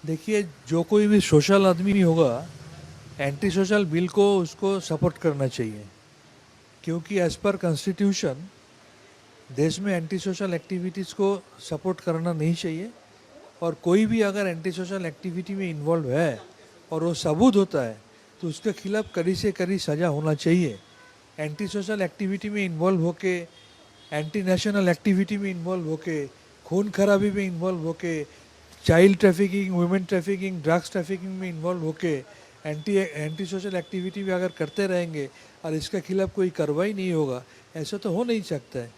देखिए, जो कोई भी सोशल आदमी होगा, एंटी सोशल बिल को उसको सपोर्ट करना चाहिए, क्योंकि एज पर कॉन्स्टिट्यूशन देश में एंटी सोशल एक्टिविटीज़ को सपोर्ट करना नहीं चाहिए। और कोई भी अगर एंटी सोशल एक्टिविटी में इन्वॉल्व है और वो सबूत होता है तो उसके खिलाफ कड़ी से कड़ी सज़ा होना चाहिए। एंटी सोशल एक्टिविटी में इन्वॉल्व होके, एंटी नेशनल एक्टिविटी में इन्वॉल्व होके, खून खराबी में इन्वॉल्व होके, child trafficking, women trafficking, drugs trafficking में इन्वॉल्व होके एंटी सोशल एक्टिविटी भी अगर करते रहेंगे और इसके खिलाफ कोई कार्रवाई नहीं होगा, ऐसा तो हो नहीं सकता है।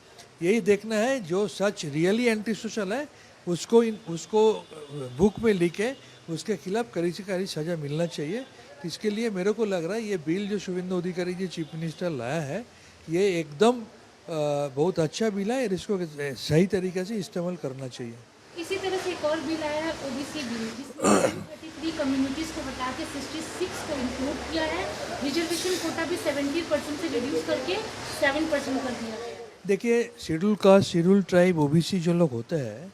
यही देखना है जो सच रियली एंटी सोशल है उसको बुक में लिखे, उसके खिलाफ कड़ी से कड़ी सज़ा मिलना चाहिए। तो इसके लिए मेरे को लग रहा है ये बिल जो शुभेंदु अधिकारी जी चीफ मिनिस्टर लाया है, ये एकदम बहुत अच्छा बिल है और इसको सही तरीके से इस्तेमाल करना चाहिए। इसी तरह से एक और बिल आया है, ओबीसी बिल, जिसमें 33 कम्युनिटीज़ को हटा के 66 को इंक्लूड किया है। रिजर्वेशन कोटा भी 70% से रिड्यूस करके 7% कर दिया गया है। देखिए, schedule caste, schedule tribe, OBC जो लोग होते हैं,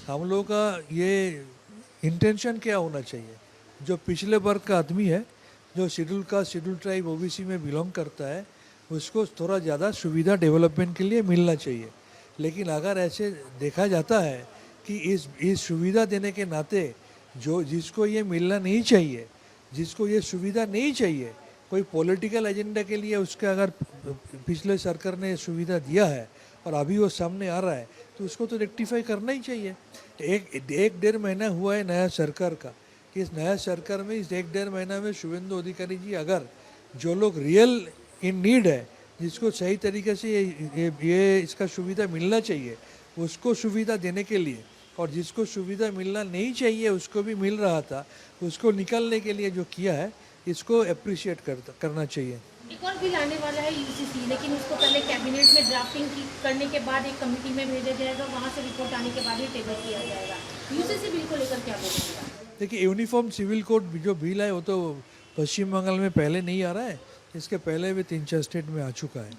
हम लोगों का ये इंटेंशन क्या होना चाहिए, जो पिछले वर्ग का आदमी है, जो schedule caste, schedule tribe, OBC में बिलोंग करता है, उसको थोड़ा ज़्यादा सुविधा डेवलपमेंट के लिए मिलना चाहिए। लेकिन अगर ऐसे देखा जाता है कि इस सुविधा देने के नाते जो जिसको ये मिलना नहीं चाहिए, जिसको ये सुविधा नहीं चाहिए, कोई पॉलिटिकल एजेंडा के लिए उसका अगर पिछले सरकार ने सुविधा दिया है और अभी वो सामने आ रहा है, तो उसको तो रेक्टिफाई करना ही चाहिए। एक डेढ़ महीना हुआ है नया सरकार का, कि इस नया सरकार में इस एक डेढ़ महीना में शुभेंदु अधिकारी जी अगर जो लोग रियल इन नीड है, जिसको सही तरीके से ये इसका सुविधा मिलना चाहिए, उसको सुविधा देने के लिए, और जिसको सुविधा मिलना नहीं चाहिए उसको भी मिल रहा था, उसको निकालने के लिए जो किया है, इसको अप्रिशिएट करना चाहिए। एक और बिल आने वाला है यूसीसी, लेकिन उसको पहले कैबिनेट में ड्राफ्टिंग करने के बाद एक कमेटी में भेजा जाएगा, वहाँ से रिपोर्ट आने के बाद ही टेबल किया जाएगा। यूसीसी बिल को लेकर क्या बोलेंगे? देखिए, यूनिफॉर्म सिविल कोड जो बिल है वो तो पश्चिम बंगाल में पहले नहीं आ रहा है, इसके पहले भी 3-4 स्टेट में आ चुका है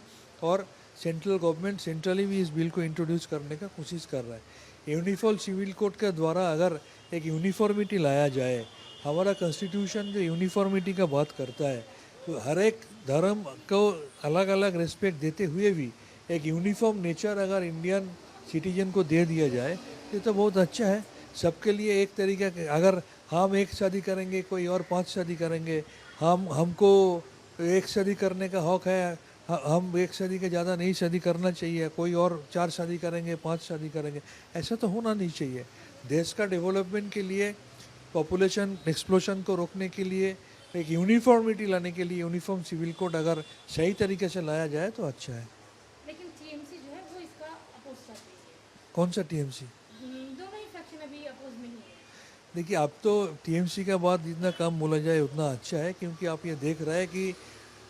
और सेंट्रल गवर्नमेंट सेंट्रली भी इस बिल को इंट्रोड्यूस करने का कोशिश कर रहा है। यूनिफॉर्म सिविल कोड के द्वारा अगर एक यूनिफॉर्मिटी लाया जाए, हमारा कॉन्स्टिट्यूशन जो यूनिफॉर्मिटी का बात करता है, तो हर एक धर्म को अलग अलग रिस्पेक्ट देते हुए भी एक यूनिफॉर्म नेचर अगर इंडियन सिटीजन को दे दिया जाए, ये तो बहुत अच्छा है। सबके लिए एक तरीका, अगर हम एक शादी करेंगे, कोई और 5 शादी करेंगे, हमको एक शादी करने का हक है, हम एक शादी के ज़्यादा नहीं शादी करना चाहिए, कोई और 4 शादी करेंगे, 5 शादी करेंगे, ऐसा तो होना नहीं चाहिए। देश का डेवलपमेंट के लिए, पॉपुलेशन एक्सप्लोशन को रोकने के लिए, एक यूनिफॉर्मिटी लाने के लिए यूनिफॉर्म सिविल कोड अगर सही तरीके से लाया जाए तो अच्छा है। लेकिन टीएमसी जो है वो इसका अपोज कर रही है। कौन सा टीएमसी? दोनों ही फैक्शन अभी अपोज में ही है। देखिए, अब तो टीएमसी का बात जितना कम बोला जाए उतना अच्छा है, क्योंकि आप ये देख रहे हैं कि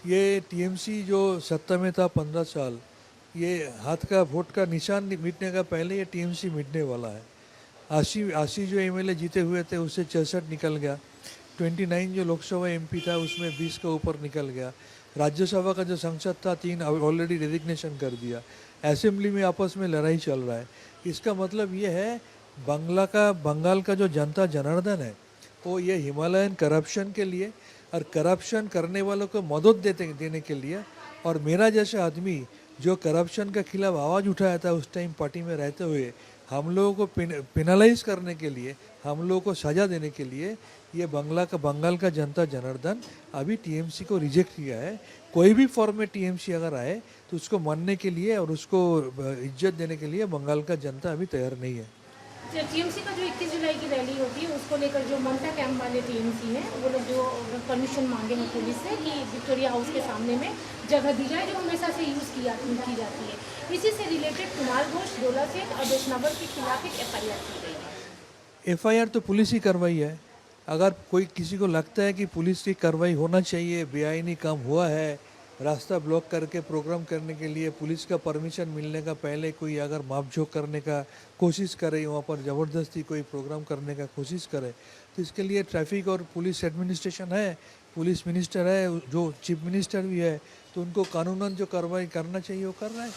ये टीएमसी जो सत्ता में था 15 साल, ये हाथ का वोट का निशान मिटने का पहले ये टीएमसी मिटने वाला है। 80 जो एमएलए जीते हुए थे उससे 66 निकल गया, 29 जो लोकसभा एमपी था उसमें 20 के ऊपर निकल गया, राज्यसभा का जो सांसद था 3 ऑलरेडी रेजिग्नेशन कर दिया, असेंबली में आपस में लड़ाई चल रहा है। इसका मतलब ये है बंगाल का जो जनता जनार्दन है वो ये हिमालयन करप्शन के लिए और करप्शन करने वालों को मदद देने के लिए, और मेरा जैसा आदमी जो करप्शन के खिलाफ आवाज़ उठाया था उस टाइम पार्टी में रहते हुए, हम लोगों को पेनलाइज करने के लिए, हम लोगों को सज़ा देने के लिए ये बंगाल का जनता जनार्दन अभी टीएमसी को रिजेक्ट किया है। कोई भी फॉर्म में टीएमसी अगर आए तो उसको मानने के लिए और उसको इज्जत देने के लिए बंगाल का जनता अभी तैयार नहीं है। टीएमसी का जो 21 जुलाई की रैली होती है उसको लेकर जो ममता कैंप वाले टीएमसी हैं, वो लोग जो परमिशन मांगे हैं पुलिस से कि विक्टोरिया हाउस के सामने में जगह दी जाए, जो हमेशा से यूज़ की जाती है। इसी से रिलेटेड कुणाल घोष, डोला सेठ और वैष्णव के खिलाफ एक एफआईआर की गई है। एफआईआर तो पुलिस ही कार्रवाई है। अगर कोई किसी को लगता है कि पुलिस की कार्रवाई होना चाहिए, बेआईनी काम हुआ है, रास्ता ब्लॉक करके प्रोग्राम करने के लिए पुलिस का परमिशन मिलने का पहले कोई अगर मापझोंक करने का कोशिश करे, वहाँ पर ज़बरदस्ती कोई प्रोग्राम करने का कोशिश करे, तो इसके लिए ट्रैफिक और पुलिस एडमिनिस्ट्रेशन है, पुलिस मिनिस्टर है, जो चीफ मिनिस्टर भी है, तो उनको कानूनन जो कार्रवाई करना चाहिए वो कर रहा है।